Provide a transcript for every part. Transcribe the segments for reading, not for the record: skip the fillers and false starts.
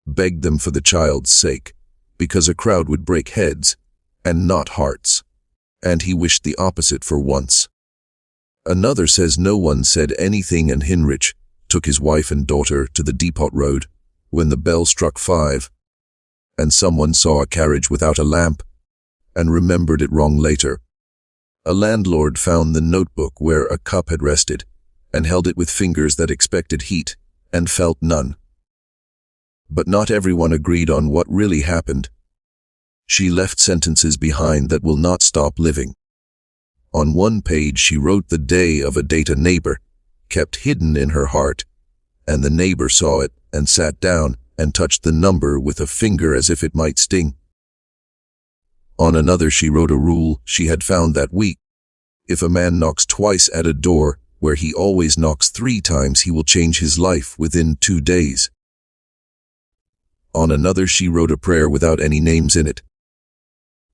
begged them for the child's sake, because a crowd would break heads and not hearts, and he wished the opposite for once. Another says no one said anything, and Heinrich took his wife and daughter to the depot road when the bell struck 5, and someone saw a carriage without a lamp and remembered it wrong later. A landlord found the notebook where a cup had rested and held it with fingers that expected heat and felt none. But not everyone agreed on what really happened. She left sentences behind that will not stop living. On one page she wrote the day of a date a neighbor kept hidden in her heart, and the neighbor saw it and sat down and touched the number with a finger as if it might sting. On another she wrote a rule she had found that week. If a man knocks twice at a door where he always knocks 3 times, he will change his life within 2 days. On another she wrote a prayer without any names in it.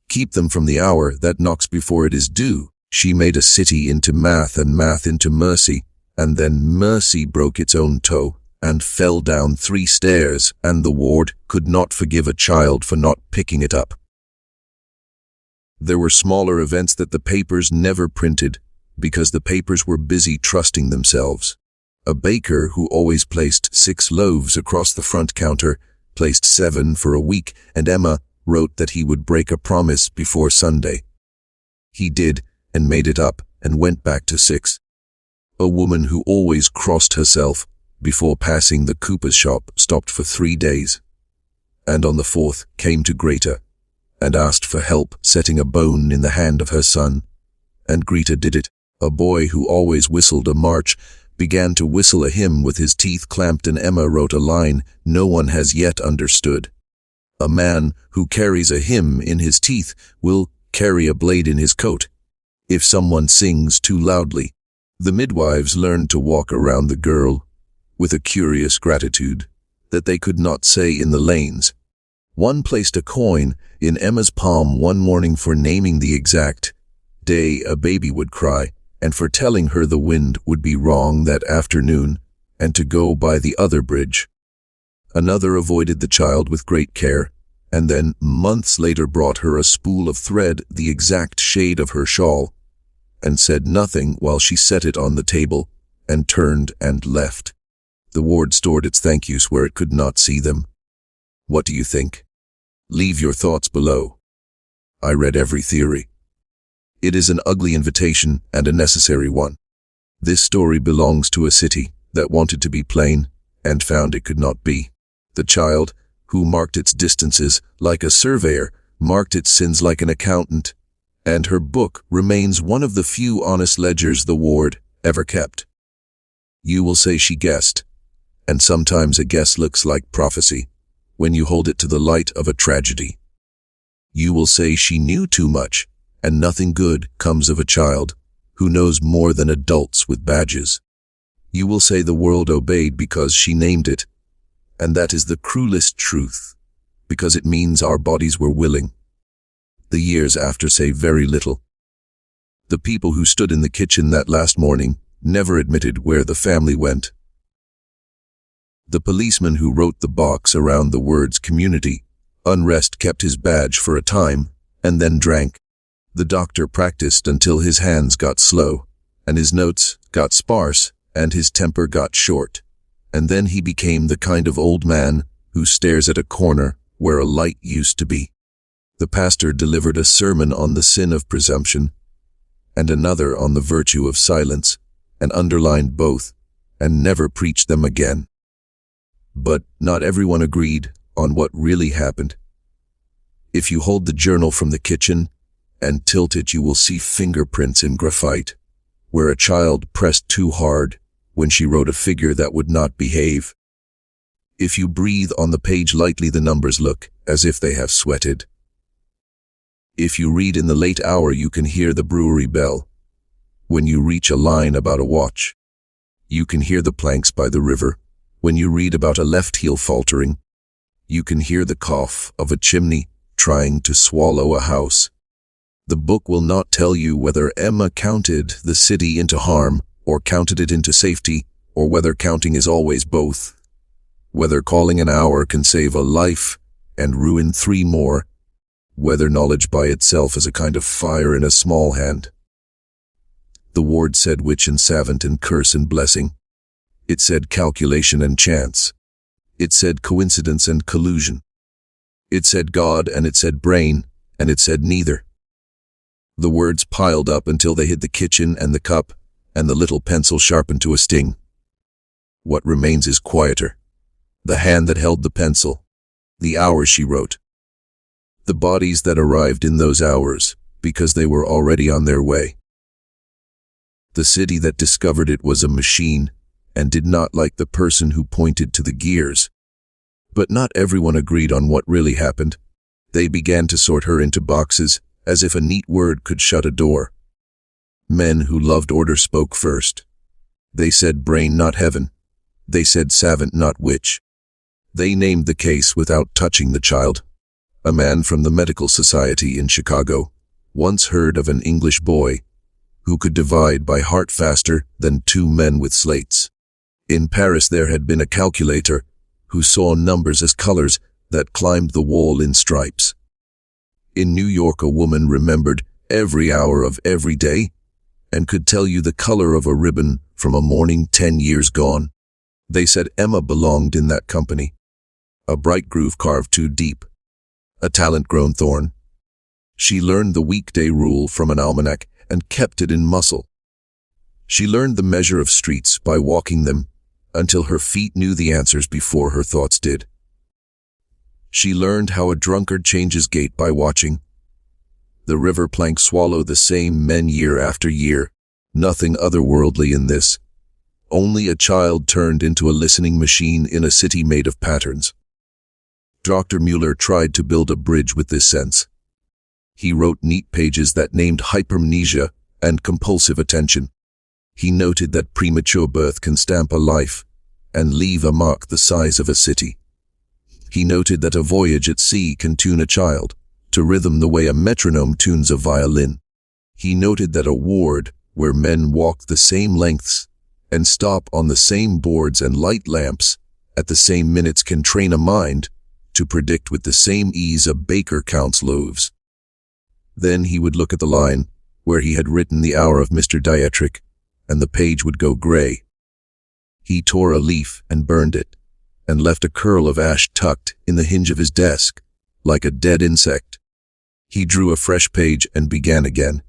Keep them from the hour that knocks before it is due. She made a city into math and math into mercy, and then mercy broke its own toe and fell down 3 stairs, and the ward could not forgive a child for not picking it up. There were smaller events that the papers never printed because the papers were busy trusting themselves. A baker who always placed 6 loaves across the front counter placed 7 for a week, and Emma wrote that he would break a promise before Sunday. He did, and made it up, and went back to 6. A woman who always crossed herself before passing the cooper's shop stopped for 3 days, and on the 4th came to Greta and asked for help setting a bone in the hand of her son, and Greta did it. A boy who always whistled a march began to whistle a hymn with his teeth clamped, and Emma wrote a line no one has yet understood. A man who carries a hymn in his teeth will carry a blade in his coat if someone sings too loudly. The midwives learned to walk around the girl with a curious gratitude that they could not say in the lanes. One placed a coin in Emma's palm one morning for naming the exact day a baby would cry, and for telling her the wind would be wrong that afternoon and to go by the other bridge. Another avoided the child with great care, and then months later brought her a spool of thread the exact shade of her shawl, and said nothing while she set it on the table and turned and left. The ward stored its thank yous where it could not see them. What do you think? Leave your thoughts below. I read every theory. It is an ugly invitation and a necessary one. This story belongs to a city that wanted to be plain and found it could not be. The child, who marked its distances like a surveyor, marked its sins like an accountant, and her book remains one of the few honest ledgers the ward ever kept. You will say she guessed, and sometimes a guess looks like prophecy when you hold it to the light of a tragedy. You will say she knew too much, and nothing good comes of a child who knows more than adults with badges. You will say the world obeyed because she named it, and that is the cruelest truth, because it means our bodies were willing. The years after say very little. The people who stood in the kitchen that last morning never admitted where the family went. The policeman who wrote the box around the words community unrest kept his badge for a time and then drank. The doctor practiced until his hands got slow and his notes got sparse and his temper got short, and then he became the kind of old man who stares at a corner where a light used to be. The pastor delivered a sermon on the sin of presumption and another on the virtue of silence, and underlined both and never preached them again. But not everyone agreed on what really happened. If you hold the journal from the kitchen and tilt it, you will see fingerprints in graphite, where a child pressed too hard when she wrote a figure that would not behave. If you breathe on the page lightly, the numbers look as if they have sweated. If you read in the late hour, you can hear the brewery bell. When you reach a line about a watch, you can hear the planks by the river. When you read about a left heel faltering, you can hear the cough of a chimney trying to swallow a house. The book will not tell you whether Emma counted the city into harm or counted it into safety, or whether counting is always both. whether calling an hour can save a life and ruin 3 more, whether knowledge by itself is a kind of fire in a small hand. The ward said witch and savant and curse and blessing. It said calculation and chance. It said coincidence and collusion. It said God and it said brain, and it said neither. The words piled up until they hid the kitchen and the cup, and the little pencil sharpened to a sting. What remains is quieter. The hand that held the pencil. The hours she wrote. The bodies that arrived in those hours, because they were already on their way. The city that discovered it was a machine, and did not like the person who pointed to the gears. But not everyone agreed on what really happened. They began to sort her into boxes, as if a neat word could shut a door. Men who loved order spoke first. They said brain, not heaven. They said savant, not witch. They named the case without touching the child. A man from the medical society in Chicago once heard of an English boy who could divide by heart faster than 2 men with slates. In Paris there had been a calculator who saw numbers as colors that climbed the wall in stripes. In New York a woman remembered every hour of every day and could tell you the color of a ribbon from a morning 10 years gone. They said Emma belonged in that company. A bright groove carved too deep. A talent grown thorn. She learned the weekday rule from an almanac and kept it in muscle. She learned the measure of streets by walking them until her feet knew the answers before her thoughts did. She learned how a drunkard changes gait by watching. The river plank swallow the same men year after year. Nothing otherworldly in this. Only a child turned into a listening machine in a city made of patterns. Dr. Mueller tried to build a bridge with this sense. He wrote neat pages that named hypermnesia and compulsive attention. He noted that premature birth can stamp a life and leave a mark the size of a city. He noted that a voyage at sea can tune a child to rhythm the way a metronome tunes a violin. He noted that a ward where men walk the same lengths and stop on the same boards and light lamps at the same minutes can train a mind to predict with the same ease a baker counts loaves. Then he would look at the line where he had written the hour of Mr. Dietrich, and the page would go gray. He tore a leaf and burned it, and left a curl of ash tucked in the hinge of his desk, like a dead insect. He drew a fresh page and began again.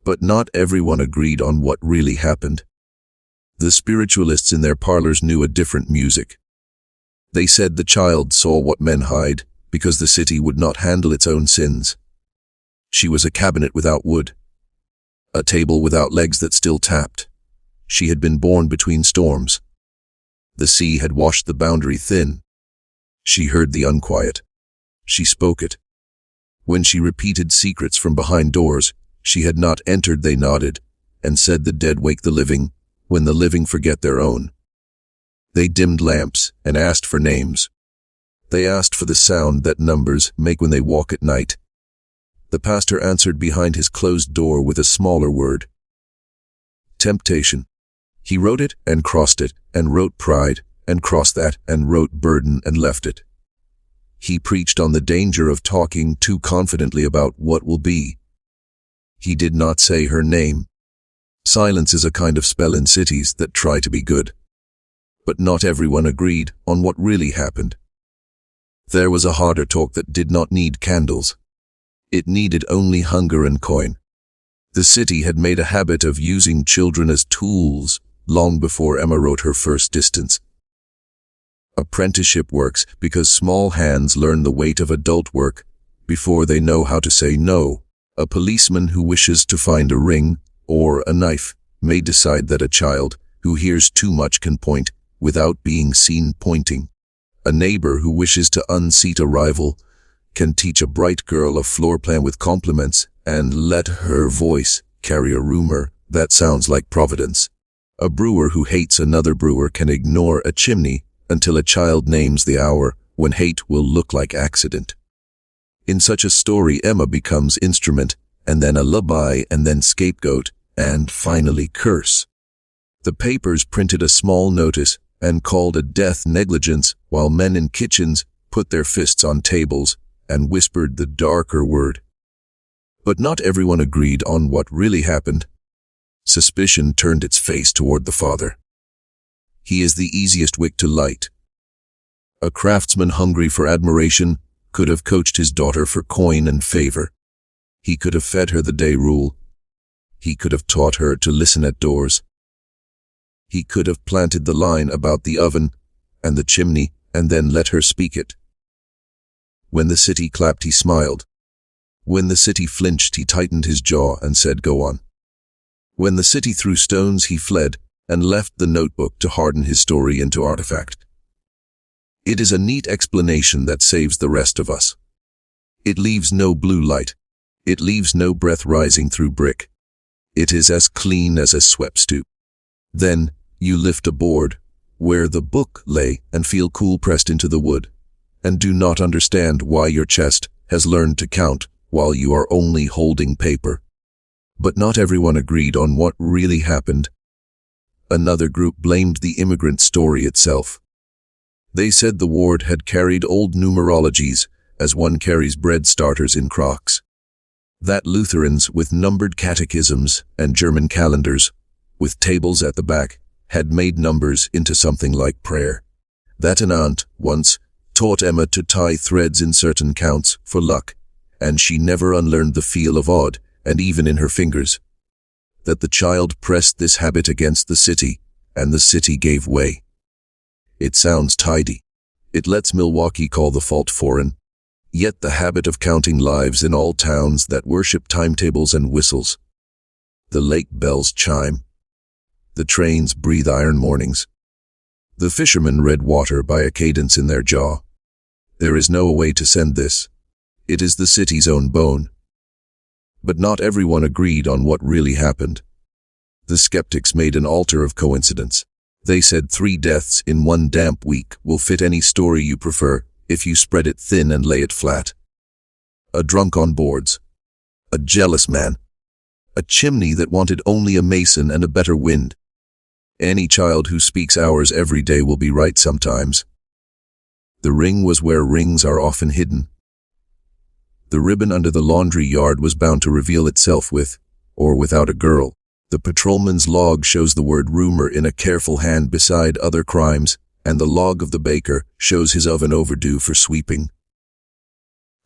But not everyone agreed on what really happened. The spiritualists in their parlors knew a different music. They said the child saw what men hide, because the city would not handle its own sins. She was a cabinet without wood, a table without legs that still tapped. She had been born between storms. The sea had washed the boundary thin. She heard the unquiet. She spoke it. When she repeated secrets from behind doors she had not entered, they nodded, and said the dead wake the living when the living forget their own. They dimmed lamps and asked for names. They asked for the sound that numbers make when they walk at night. The pastor answered behind his closed door with a smaller word. Temptation. He wrote it and crossed it, and wrote pride, and crossed that, and wrote burden and left it. He preached on the danger of talking too confidently about what will be. He did not say her name. Silence is a kind of spell in cities that try to be good. But not everyone agreed on what really happened. There was a harder talk that did not need candles. It needed only hunger and coin. The city had made a habit of using children as tools long before Emma wrote her first distance. Apprenticeship works because small hands learn the weight of adult work before they know how to say no. A policeman who wishes to find a ring or a knife may decide that a child who hears too much can point without being seen pointing. A neighbor who wishes to unseat a rival can teach a bright girl a floor plan with compliments and let her voice carry a rumor that sounds like Providence. A brewer who hates another brewer can ignore a chimney until a child names the hour when hate will look like accident. In such a story, Emma becomes instrument, and then a lullaby, and then scapegoat, and finally curse. The papers printed a small notice and called a death negligence, while men in kitchens put their fists on tables and whispered the darker word. But not everyone agreed on what really happened. Suspicion turned its face toward the father. He is the easiest wick to light. A craftsman hungry for admiration could have coached his daughter for coin and favor. He could have fed her the day rule. He could have taught her to listen at doors. He could have planted the line about the oven and the chimney and then let her speak it. When the city clapped, he smiled. When the city flinched, he tightened his jaw and said, "Go on." When the city threw stones, he fled and left the notebook to harden his story into artifact. It is a neat explanation that saves the rest of us. It leaves no blue light. It leaves no breath rising through brick. It is as clean as a swept stoop. Then you lift a board where the book lay and feel cool pressed into the wood, and do not understand why your chest has learned to count while you are only holding paper. But not everyone agreed on what really happened. Another group blamed the immigrant story itself. They said the ward had carried old numerologies as one carries bread starters in Crocs. That Lutherans with numbered catechisms and German calendars, with tables at the back, had made numbers into something like prayer. That an aunt once taught Emma to tie threads in certain counts for luck, and she never unlearned the feel of odd, and even in her fingers. That the child pressed this habit against the city, and the city gave way. It sounds tidy. It lets Milwaukee call the fault foreign. Yet the habit of counting lives in all towns that worship timetables and whistles. The lake bells chime. The trains breathe iron mornings. The fishermen read water by a cadence in their jaw. There is no way to send this. It is the city's own bone. But not everyone agreed on what really happened. The skeptics made an altar of coincidence. They said 3 deaths in 1 damp week will fit any story you prefer if you spread it thin and lay it flat. A drunk on boards. A jealous man. A chimney that wanted only a mason and a better wind. Any child who speaks hours every day will be right sometimes. The ring was where rings are often hidden. The ribbon under the laundry yard was bound to reveal itself with, or without a girl. The patrolman's log shows the word rumor in a careful hand beside other crimes, and the log of the baker shows his oven overdue for sweeping.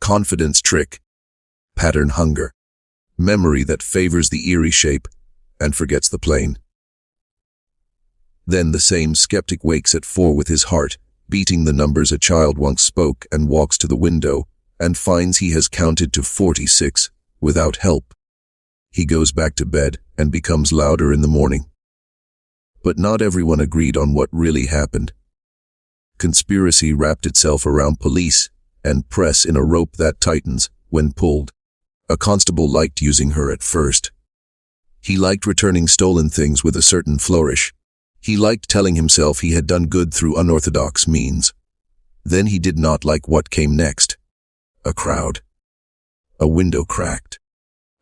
Confidence trick. Pattern hunger. Memory that favors the eerie shape and forgets the plain. Then the same skeptic wakes at 4 with his heart, beating the numbers a child once spoke, and walks to the window and finds he has counted to 46 without help. He goes back to bed and becomes louder in the morning. But not everyone agreed on what really happened. Conspiracy wrapped itself around police and press in a rope that tightens when pulled. A constable liked using her at first. He liked returning stolen things with a certain flourish. He liked telling himself he had done good through unorthodox means. Then he did not like what came next. A crowd. A window cracked.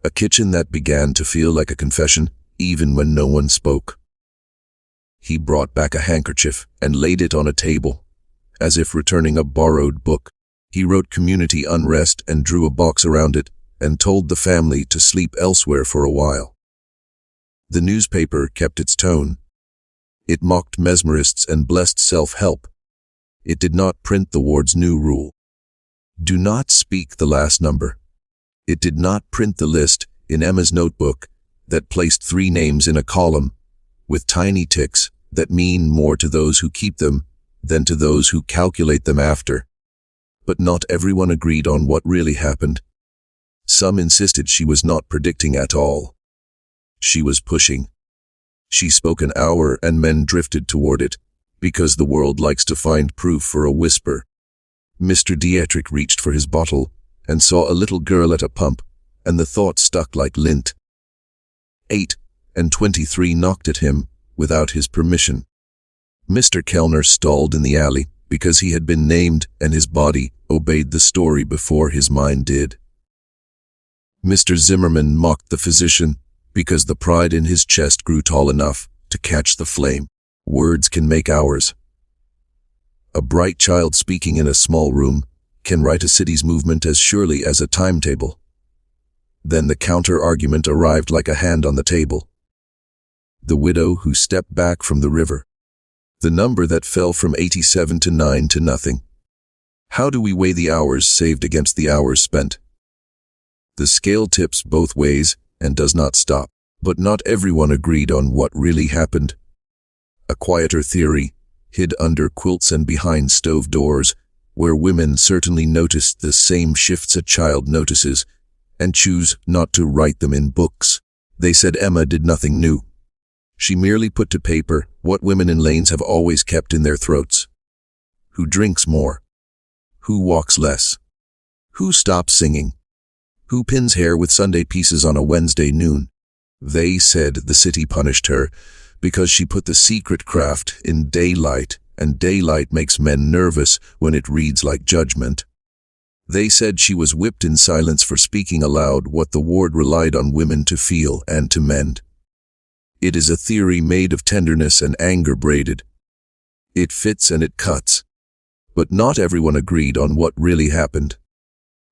A kitchen that began to feel like a confession, even when no one spoke. He brought back a handkerchief and laid it on a table, as if returning a borrowed book. He wrote community unrest and drew a box around it and told the family to sleep elsewhere for a while. The newspaper kept its tone. It mocked mesmerists and blessed self-help. It did not print the ward's new rule. Do not speak the last number. It did not print the list in Emma's notebook that placed 3 names in a column with tiny ticks that mean more to those who keep them than to those who calculate them after. But not everyone agreed on what really happened. Some insisted she was not predicting at all. She was pushing. She spoke an hour and men drifted toward it, because the world likes to find proof for a whisper. Mr. Dietrich reached for his bottle and saw a little girl at a pump, and the thought stuck like lint. 8 and 23 knocked at him without his permission. Mr. Kellner stalled in the alley because he had been named and his body obeyed the story before his mind did. Mr. Zimmerman mocked the physician because the pride in his chest grew tall enough to catch the flame. Words can make hours, A bright child speaking in a small room can write a city's movement as surely as a timetable. Then the counter-argument arrived like a hand on the table. The widow who stepped back from the river. The number that fell from 87 to 9 to nothing. How do we weigh the hours saved against the hours spent? The scale tips both ways and does not stop, but not everyone agreed on what really happened. A quieter theory, hid under quilts and behind stove doors, where women certainly noticed the same shifts a child notices, and choose not to write them in books. They said Emma did nothing new. She merely put to paper what women in lanes have always kept in their throats. Who drinks more? Who walks less? Who stops singing? Who pins hair with Sunday pieces on a Wednesday noon? They said the city punished her because she put the secret craft in daylight, and daylight makes men nervous when it reads like judgment. They said she was whipped in silence for speaking aloud what the ward relied on women to feel and to mend. It is a theory made of tenderness and anger braided. It fits and it cuts. But not everyone agreed on what really happened.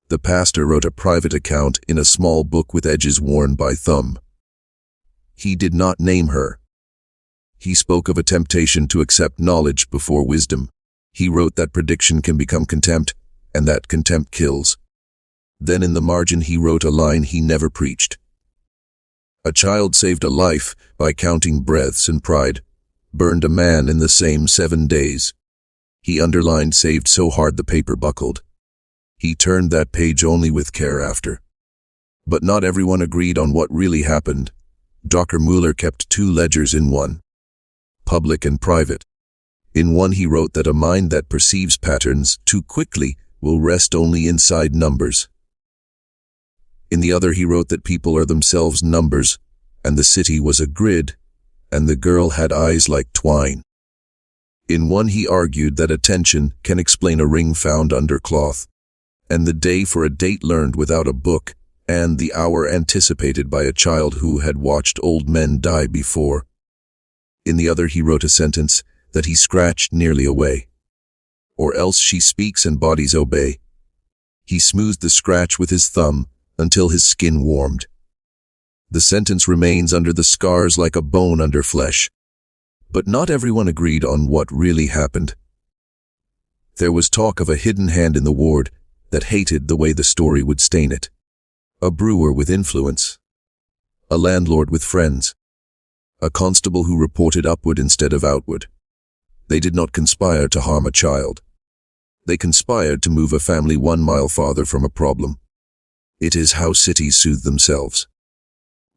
The pastor wrote a private account in a small book with edges worn by thumb. He did not name her. He spoke of a temptation to accept knowledge before wisdom. He wrote that prediction can become contempt, and that contempt kills. Then in the margin he wrote a line he never preached. A child saved a life by counting breaths, and pride burned a man in the same 7 days. He underlined saved so hard the paper buckled. He turned that page only with care after. But not everyone agreed on what really happened. Dr. Mueller kept 2 ledgers in one, public and private. In one he wrote that a mind that perceives patterns too quickly will rest only inside numbers. In the other he wrote that people are themselves numbers, and the city was a grid, and the girl had eyes like twine. In one he argued that attention can explain a ring found under cloth, and the day for a date learned without a book, and the hour anticipated by a child who had watched old men die before. In the other he wrote a sentence that he scratched nearly away. Or else she speaks and bodies obey. He smoothed the scratch with his thumb until his skin warmed. The sentence remains under the scars like a bone under flesh. But not everyone agreed on what really happened. There was talk of a hidden hand in the ward that hated the way the story would stain it. A brewer with influence. A landlord with friends. A constable who reported upward instead of outward. They did not conspire to harm a child. They conspired to move a family 1 mile farther from a problem. It is how cities soothe themselves.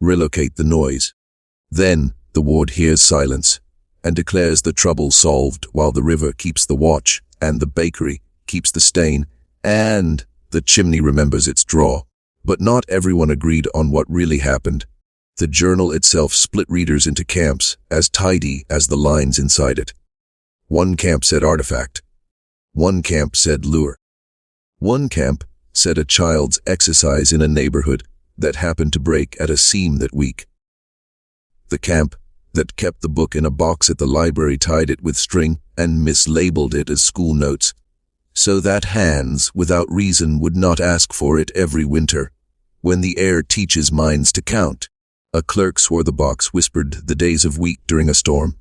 Relocate the noise. Then the ward hears silence and declares the trouble solved, while the river keeps the watch, and the bakery keeps the stain, and the chimney remembers its draw. But not everyone agreed on what really happened. The journal itself split readers into camps as tidy as the lines inside it. One camp said artifact. One camp said lure. One camp said a child's exercise in a neighborhood that happened to break at a seam that week. The camp that kept the book in a box at the library tied it with string and mislabeled it as school notes, so that hands without reason would not ask for it every winter, when the air teaches minds to count. A clerk swore the box whispered the days of week during a storm.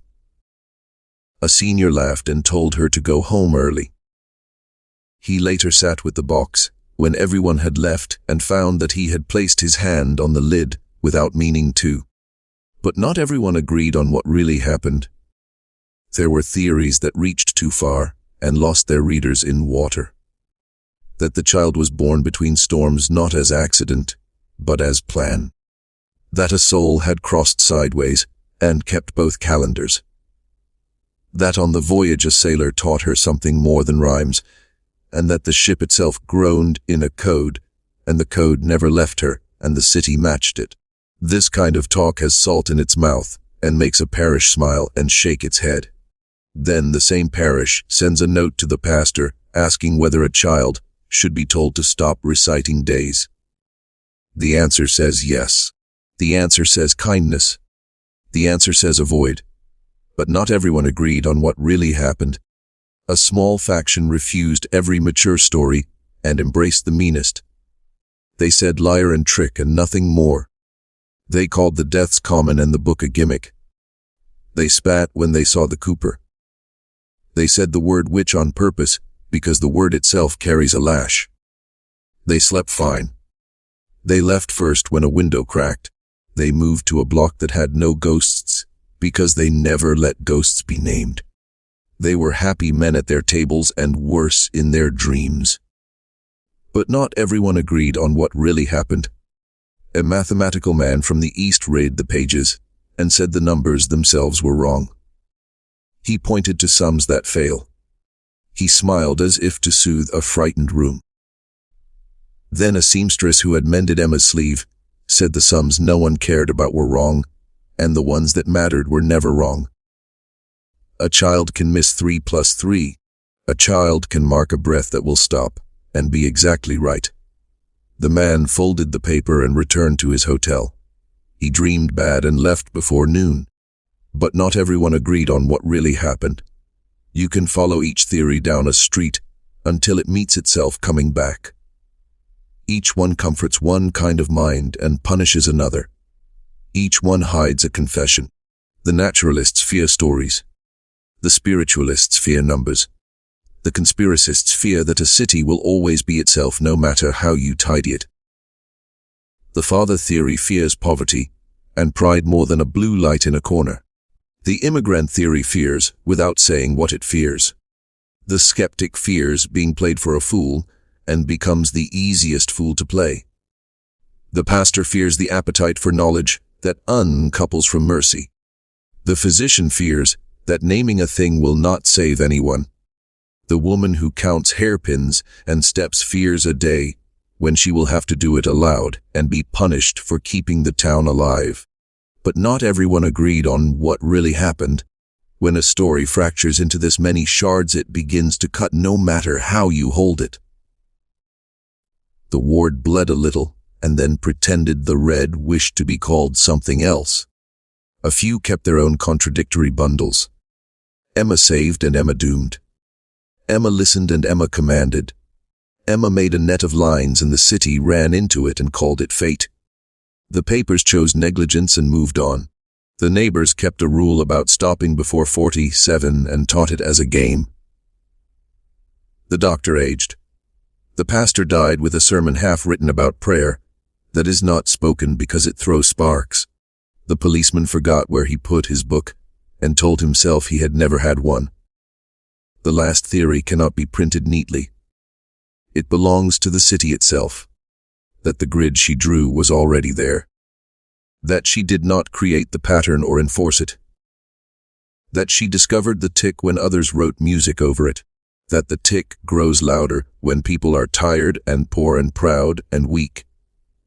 A senior laughed and told her to go home early. He later sat with the box, when everyone had left, and found that he had placed his hand on the lid without meaning to. But not everyone agreed on what really happened. There were theories that reached too far and lost their readers in water. That the child was born between storms not as accident, but as plan. That a soul had crossed sideways and kept both calendars. That on the voyage a sailor taught her something more than rhymes, and that the ship itself groaned in a code, and the code never left her, and the city matched it. This kind of talk has salt in its mouth, and makes a parish smile and shake its head. Then the same parish sends a note to the pastor asking whether a child should be told to stop reciting days. The answer says yes. The answer says kindness. The answer says avoid. But not everyone agreed on what really happened. A small faction refused every mature story and embraced the meanest. They said liar and trick and nothing more. They called the deaths common and the book a gimmick. They spat when they saw the cooper. They said the word witch on purpose because the word itself carries a lash. They slept fine. They left first when a window cracked. They moved to a block that had no ghosts because they never let ghosts be named. They were happy men at their tables and worse in their dreams. But not everyone agreed on what really happened. A mathematical man from the East read the pages and said the numbers themselves were wrong. He pointed to sums that fail. He smiled as if to soothe a frightened room. Then a seamstress who had mended Emma's sleeve said the sums no one cared about were wrong, and the ones that mattered were never wrong. A child can miss 3 plus 3. A child can mark a breath that will stop and be exactly right. The man folded the paper and returned to his hotel. He dreamed bad and left before noon. But not everyone agreed on what really happened. You can follow each theory down a street until it meets itself coming back. Each one comforts one kind of mind and punishes another. Each one hides a confession. The naturalists fear stories. The spiritualists fear numbers. The conspiracists fear that a city will always be itself no matter how you tidy it. The father theory fears poverty and pride more than a blue light in a corner. The immigrant theory fears without saying what it fears. The skeptic fears being played for a fool and becomes the easiest fool to play. The pastor fears the appetite for knowledge that uncouples from mercy. The physician fears that naming a thing will not save anyone. The woman who counts hairpins and steps fears a day when she will have to do it aloud and be punished for keeping the town alive. But not everyone agreed on what really happened. When a story fractures into this many shards, it begins to cut no matter how you hold it. The ward bled a little and then pretended the red wished to be called something else. A few kept their own contradictory bundles. Emma saved and Emma doomed. Emma listened and Emma commanded. Emma made a net of lines and the city ran into it and called it fate. The papers chose negligence and moved on. The neighbors kept a rule about stopping before 47 and taught it as a game. The doctor aged. The pastor died with a sermon half written about prayer that is not spoken because it throws sparks. The policeman forgot where he put his book and told himself he had never had one. The last theory cannot be printed neatly. It belongs to the city itself. That the grid she drew was already there. That she did not create the pattern or enforce it. That she discovered the tick when others wrote music over it. That the tick grows louder when people are tired and poor and proud and weak.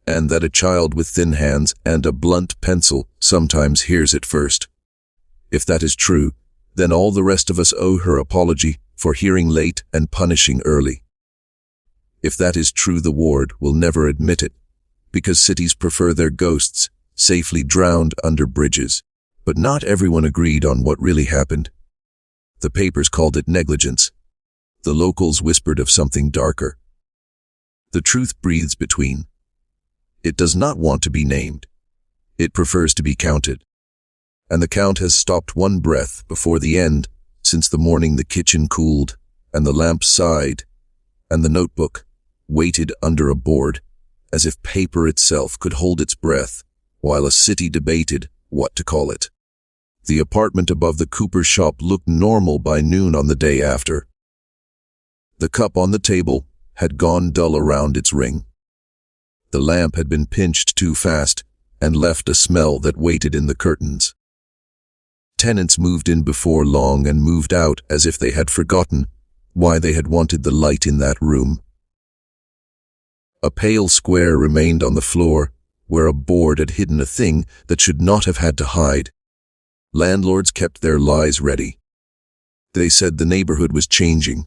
And that a child with thin hands and a blunt pencil sometimes hears it first. If that is true, then all the rest of us owe her apology for hearing late and punishing early. If that is true, the ward will never admit it, because cities prefer their ghosts safely drowned under bridges. But not everyone agreed on what really happened. The papers called it negligence. The locals whispered of something darker. The truth breathes between. It does not want to be named. It prefers to be counted. And the count has stopped one breath before the end since the morning the kitchen cooled and the lamp sighed and the notebook waited under a board as if paper itself could hold its breath while a city debated what to call it. The apartment above the cooper's shop looked normal by noon on the day after. The cup on the table had gone dull around its ring. The lamp had been pinched too fast and left a smell that waited in the curtains. Tenants moved in before long and moved out as if they had forgotten why they had wanted the light in that room. A pale square remained on the floor where a board had hidden a thing that should not have had to hide. Landlords kept their lies ready. They said the neighborhood was changing.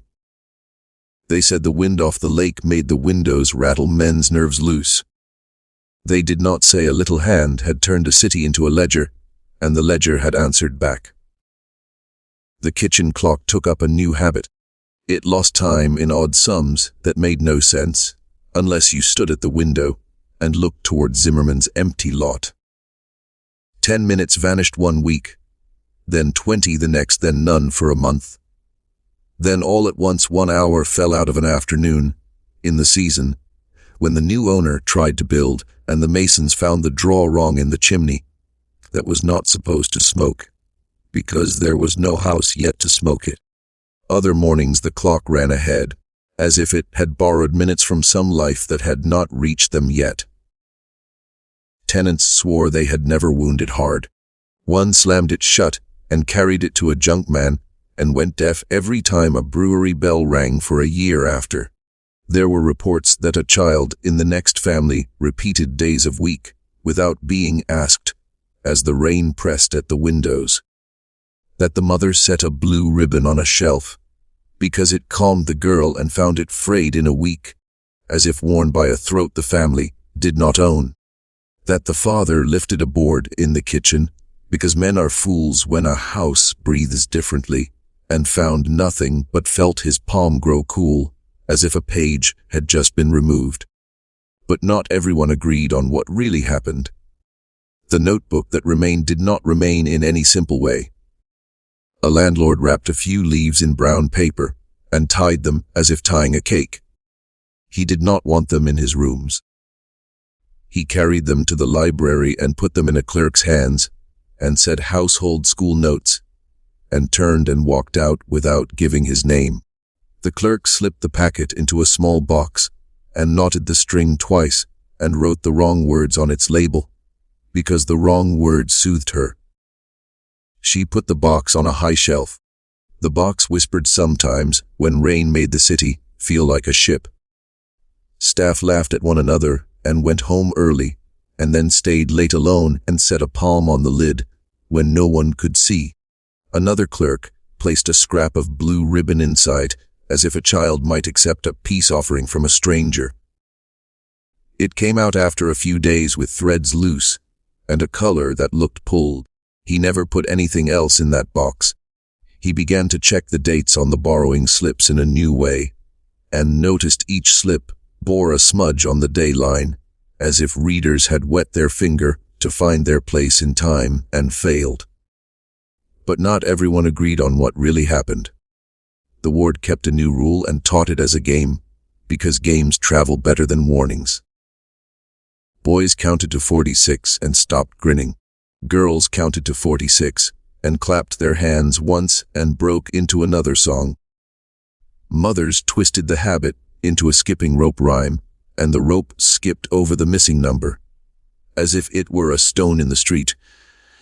They said the wind off the lake made the windows rattle men's nerves loose. They did not say a little hand had turned a city into a ledger, and the ledger had answered back. The kitchen clock took up a new habit. It lost time in odd sums that made no sense, unless you stood at the window and looked toward Zimmerman's empty lot. 10 minutes vanished 1 week, then 20 the next, then none for a month. Then all at once 1 hour fell out of an afternoon, in the season, when the new owner tried to build and the masons found the draw wrong in the chimney that was not supposed to smoke, because there was no house yet to smoke it. Other mornings the clock ran ahead, as if it had borrowed minutes from some life that had not reached them yet. Tenants swore they had never wounded hard. One slammed it shut and carried it to a junkman and went deaf every time a brewery bell rang for a year after. There were reports that a child in the next family repeated days of week without being asked as the rain pressed at the windows. That the mother set a blue ribbon on a shelf because it calmed the girl and found it frayed in a week, as if worn by a throat the family did not own. That the father lifted a board in the kitchen because men are fools when a house breathes differently, and found nothing but felt his palm grow cool, as if a page had just been removed. But not everyone agreed on what really happened. The notebook that remained did not remain in any simple way. A landlord wrapped a few leaves in brown paper and tied them as if tying a cake. He did not want them in his rooms. He carried them to the library and put them in a clerk's hands and said household school notes, and turned and walked out without giving his name. The clerk slipped the packet into a small box and knotted the string twice and wrote the wrong words on its label, because the wrong word soothed her. She put the box on a high shelf. The box whispered sometimes when rain made the city feel like a ship. Staff laughed at one another and went home early, and then stayed late alone and set a palm on the lid when no one could see. Another clerk placed a scrap of blue ribbon inside, as if a child might accept a peace offering from a stranger. It came out after a few days with threads loose and a color that looked pulled. He never put anything else in that box. He began to check the dates on the borrowing slips in a new way, and noticed each slip bore a smudge on the day line, as if readers had wet their finger to find their place in time and failed. But not everyone agreed on what really happened. The ward kept a new rule and taught it as a game, because games travel better than warnings. Boys counted to 46 and stopped grinning. Girls counted to 46 and clapped their hands once and broke into another song. Mothers twisted the habit into a skipping rope rhyme, and the rope skipped over the missing number, as if it were a stone in the street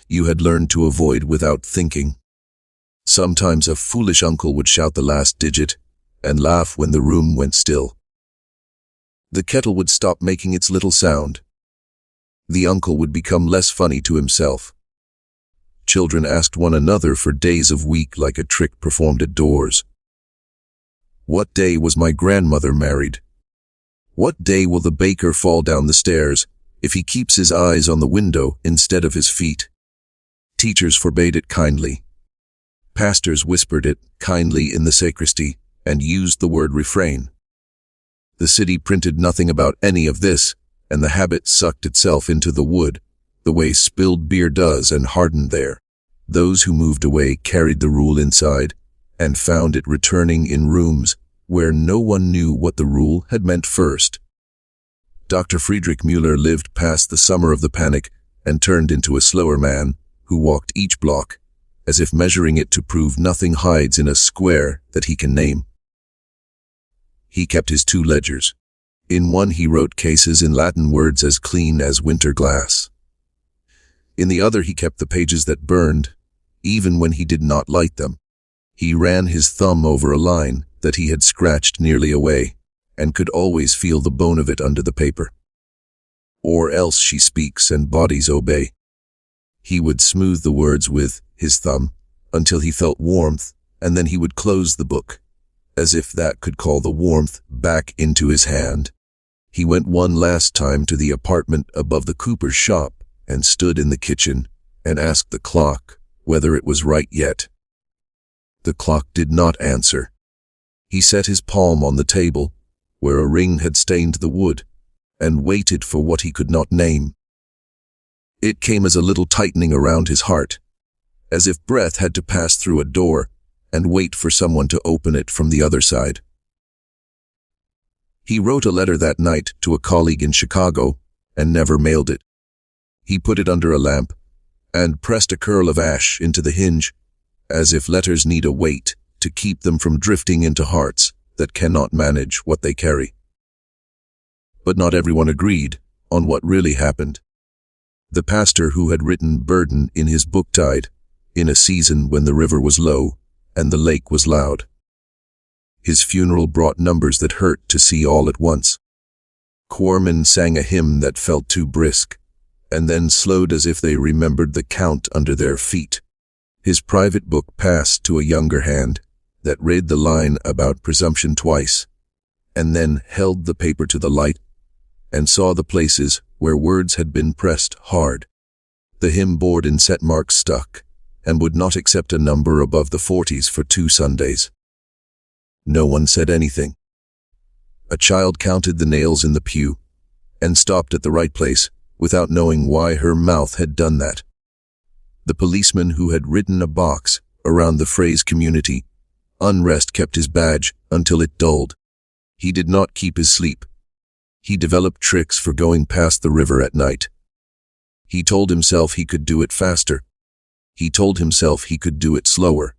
you had learned to avoid without thinking. Sometimes a foolish uncle would shout the last digit and laugh when the room went still. The kettle would stop making its little sound. The uncle would become less funny to himself. Children asked one another for days of week like a trick performed at doors. What day was my grandmother married? What day will the baker fall down the stairs if he keeps his eyes on the window instead of his feet? Teachers forbade it kindly. Pastors whispered it kindly in the sacristy and used the word refrain. The city printed nothing about any of this, and the habit sucked itself into the wood, the way spilled beer does, and hardened there. Those who moved away carried the rule inside and found it returning in rooms where no one knew what the rule had meant first. Dr. Friedrich Müller lived past the summer of the panic and turned into a slower man who walked each block as if measuring it to prove nothing hides in a square that he can name. He kept his 2 ledgers. In one he wrote cases in Latin words as clean as winter glass. In the other he kept the pages that burned, even when he did not light them. He ran his thumb over a line that he had scratched nearly away, and could always feel the bone of it under the paper. Or else she speaks and bodies obey. He would smooth the words with his thumb until he felt warmth, and then he would close the book, as if that could call the warmth back into his hand. He went one last time to the apartment above the cooper's shop and stood in the kitchen and asked the clock whether it was right yet. The clock did not answer. He set his palm on the table, where a ring had stained the wood, and waited for what he could not name. It came as a little tightening around his heart, as if breath had to pass through a door and wait for someone to open it from the other side. He wrote a letter that night to a colleague in Chicago and never mailed it. He put it under a lamp and pressed a curl of ash into the hinge, as if letters need a weight to keep them from drifting into hearts that cannot manage what they carry. But not everyone agreed on what really happened. The pastor who had written burden in his book died in a season when the river was low and the lake was loud. His funeral brought numbers that hurt to see all at once. Choirmen sang a hymn that felt too brisk, and then slowed as if they remembered the count under their feet. His private book passed to a younger hand that read the line about presumption twice, and then held the paper to the light and saw the places where words had been pressed hard. The hymn board in set marks stuck, and would not accept a number above the 40s for 2 Sundays. No one said anything. A child counted the nails in the pew, and stopped at the right place, without knowing why her mouth had done that. The policeman who had written a box around the phrase community, unrest, kept his badge until it dulled. He did not keep his sleep. He developed tricks for going past the river at night. He told himself he could do it faster. He told himself he could do it slower.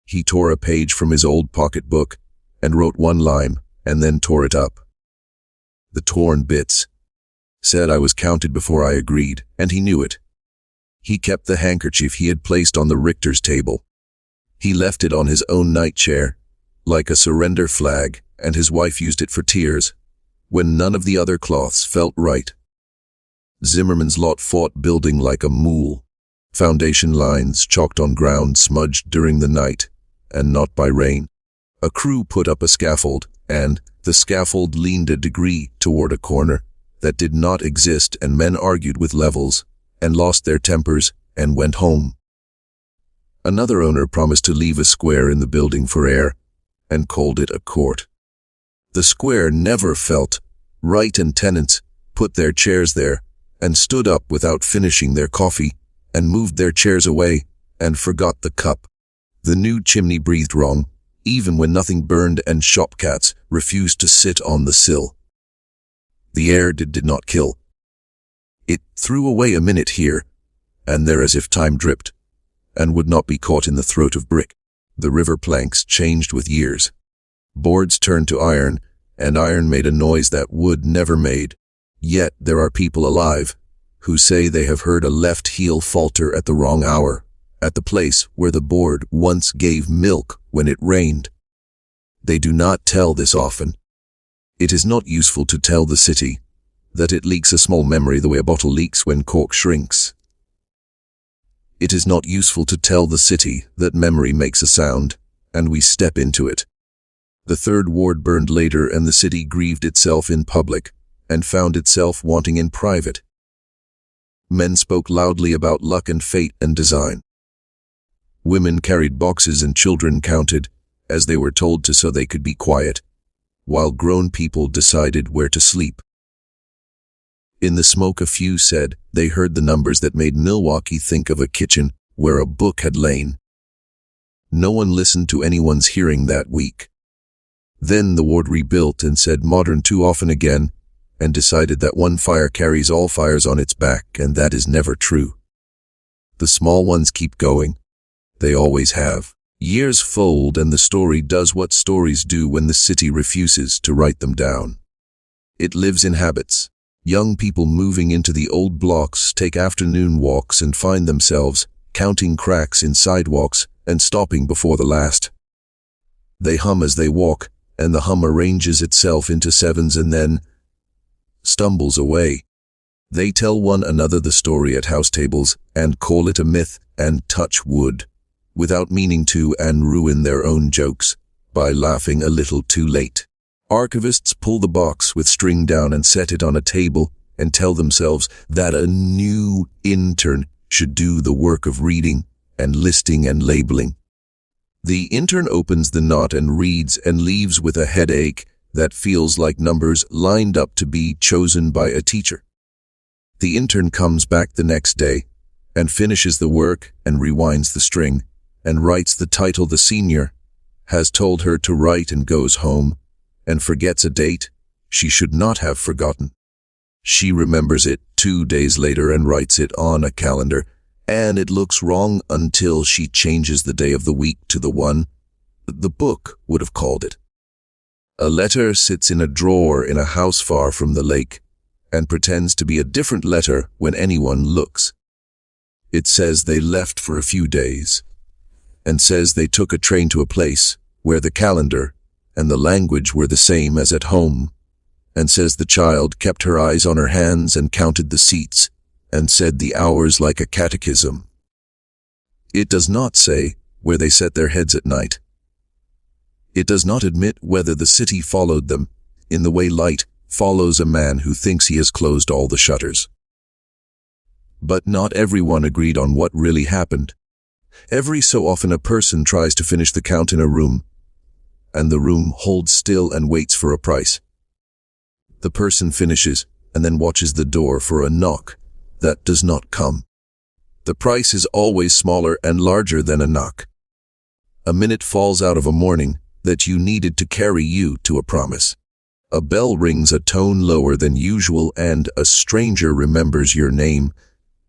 He tore a page from his old pocketbook and wrote one line and then tore it up. The torn bits said I was counted before I agreed, and he knew it. He kept the handkerchief he had placed on the Richter's table. He left it on his own night chair, like a surrender flag, and his wife used it for tears, when none of the other cloths felt right. Zimmerman's lot fought building like a mule, foundation lines chalked on ground smudged during the night, and not by rain. A crew put up a scaffold, and the scaffold leaned a degree toward a corner that did not exist, and men argued with levels, and lost their tempers, and went home. Another owner promised to leave a square in the building for air, and called it a court. The square never felt right, and tenants put their chairs there, and stood up without finishing their coffee, and moved their chairs away, and forgot the cup. The new chimney breathed wrong, even when nothing burned, and shop cats refused to sit on the sill. The air did not kill. It threw away a minute here and there as if time dripped, and would not be caught in the throat of brick. The river planks changed with years. Boards turned to iron, and iron made a noise that wood never made. Yet there are people alive who say they have heard a left heel falter at the wrong hour, at the place where the board once gave milk when it rained. They do not tell this often. It is not useful to tell the city that it leaks a small memory the way a bottle leaks when cork shrinks. It is not useful to tell the city that memory makes a sound, and we step into it. The Third Ward burned later, and the city grieved itself in public, and found itself wanting in private. Men spoke loudly about luck and fate and design. Women carried boxes and children counted, as they were told to so they could be quiet, while grown people decided where to sleep. In the smoke a few said they heard the numbers that made Milwaukee think of a kitchen where a book had lain. No one listened to anyone's hearing that week. Then the ward rebuilt and said modern too often again, and decided that one fire carries all fires on its back, and that is never true. The small ones keep going. They always have. Years fold, and the story does what stories do when the city refuses to write them down. It lives in habits. Young people moving into the old blocks take afternoon walks and find themselves counting cracks in sidewalks and stopping before the last. They hum as they walk, and the hum arranges itself into sevens and then stumbles away. They tell one another the story at house tables and call it a myth and touch wood, without meaning to, and ruin their own jokes by laughing a little too late. Archivists pull the box with string down and set it on a table and tell themselves that a new intern should do the work of reading and listing and labeling. The intern opens the knot and reads and leaves with a headache that feels like numbers lined up to be chosen by a teacher. The intern comes back the next day and finishes the work and rewinds the string and writes the title the senior has told her to write and goes home and forgets a date she should not have forgotten. She remembers it 2 days later and writes it on a calendar, and it looks wrong until she changes the day of the week to the one the book would have called it. A letter sits in a drawer in a house far from the lake and pretends to be a different letter when anyone looks. It says they left for a few days and says they took a train to a place where the calendar and the language were the same as at home, and says the child kept her eyes on her hands and counted the seats and said the hours like a catechism. It does not say where they set their heads at night. It does not admit whether the city followed them in the way light follows a man who thinks he has closed all the shutters. But not everyone agreed on what really happened. Every so often a person tries to finish the count in a room, and the room holds still and waits for a price. The person finishes and then watches the door for a knock that does not come. The price is always smaller and larger than a knock. A minute falls out of a morning that you needed to carry you to a promise. A bell rings a tone lower than usual and a stranger remembers your name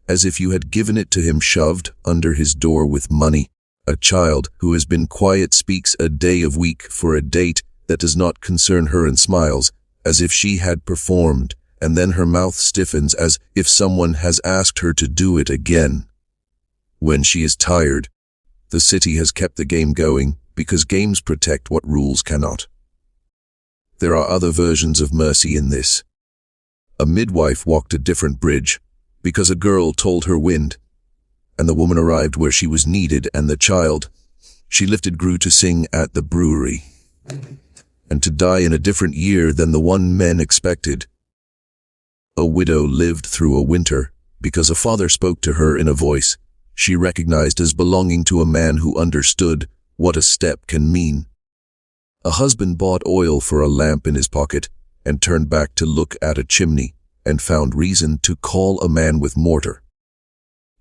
as if you had given it to him shoved under his door with money. A child who has been quiet speaks a day of week for a date that does not concern her and smiles as if she had performed, and then her mouth stiffens as if someone has asked her to do it again. When she is tired, the city has kept the game going because games protect what rules cannot. There are other versions of mercy in this. A midwife walked a different bridge because a girl told her wind, and the woman arrived where she was needed, and the child she lifted grew to sing at the brewery, and to die in a different year than the one men expected. A widow lived through a winter because a father spoke to her in a voice she recognized as belonging to a man who understood what a step can mean. A husband bought oil for a lamp in his pocket and turned back to look at a chimney and found reason to call a man with mortar.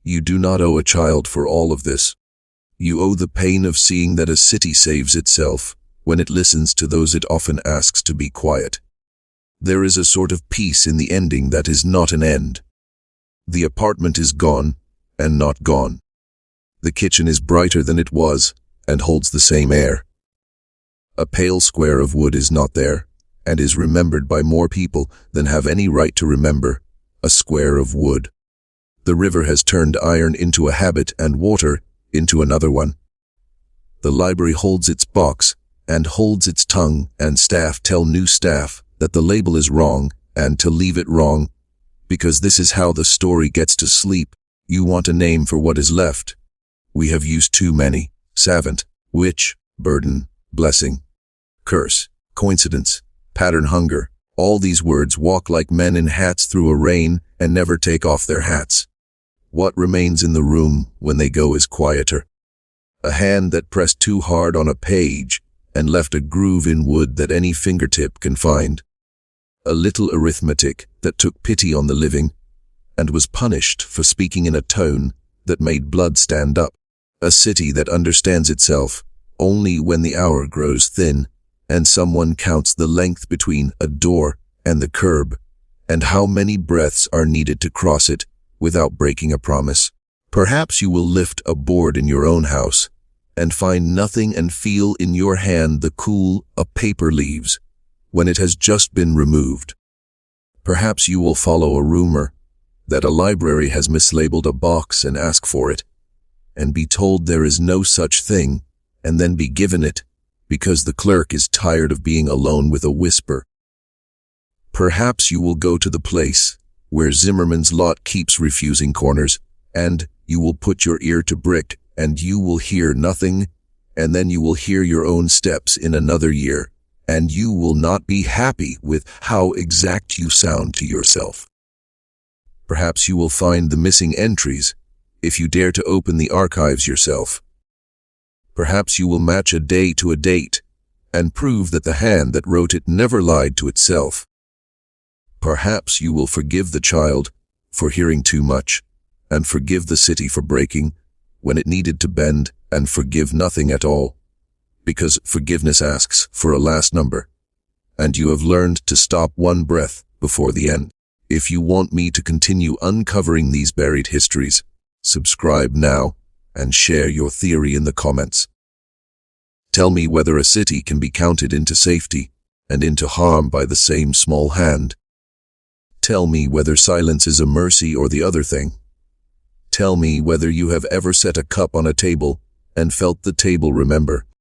You do not owe a child for all of this. You owe the pain of seeing that a city saves itself when it listens to those it often asks to be quiet. There is a sort of peace in the ending that is not an end. The apartment is gone and not gone. The kitchen is brighter than it was and holds the same air. A pale square of wood is not there and is remembered by more people than have any right to remember a square of wood. The river has turned iron into a habit and water into another one. The library holds its box and holds its tongue, and staff tell new staff that the label is wrong and to leave it wrong, because this is how the story gets to sleep. You want a name for what is left. We have used too many: savant, witch, burden, blessing, curse, coincidence, pattern, hunger. All these words walk like men in hats through a rain and never take off their hats. What remains in the room when they go is quieter. A hand that pressed too hard on a page and left a groove in wood that any fingertip can find. A little arithmetic that took pity on the living and was punished for speaking in a tone that made blood stand up. A city that understands itself only when the hour grows thin and someone counts the length between a door and the curb and how many breaths are needed to cross it without breaking a promise. Perhaps you will lift a board in your own house and find nothing and feel in your hand the cool of paper leaves when it has just been removed. Perhaps you will follow a rumor that a library has mislabeled a box and ask for it, and be told there is no such thing, and then be given it because the clerk is tired of being alone with a whisper. Perhaps you will go to the place where Zimmerman's lot keeps refusing corners, and you will put your ear to brick and you will hear nothing, and then you will hear your own steps in another year, and you will not be happy with how exact you sound to yourself. Perhaps you will find the missing entries if you dare to open the archives yourself. Perhaps you will match a day to a date and prove that the hand that wrote it never lied to itself. Perhaps you will forgive the child for hearing too much, and forgive the city for breaking when it needed to bend, and forgive nothing at all, because forgiveness asks for a last number, and you have learned to stop one breath before the end. If you want me to continue uncovering these buried histories, subscribe now and share your theory in the comments. Tell me whether a city can be counted into safety and into harm by the same small hand. Tell me whether silence is a mercy or the other thing. Tell me whether you have ever set a cup on a table and felt the table remember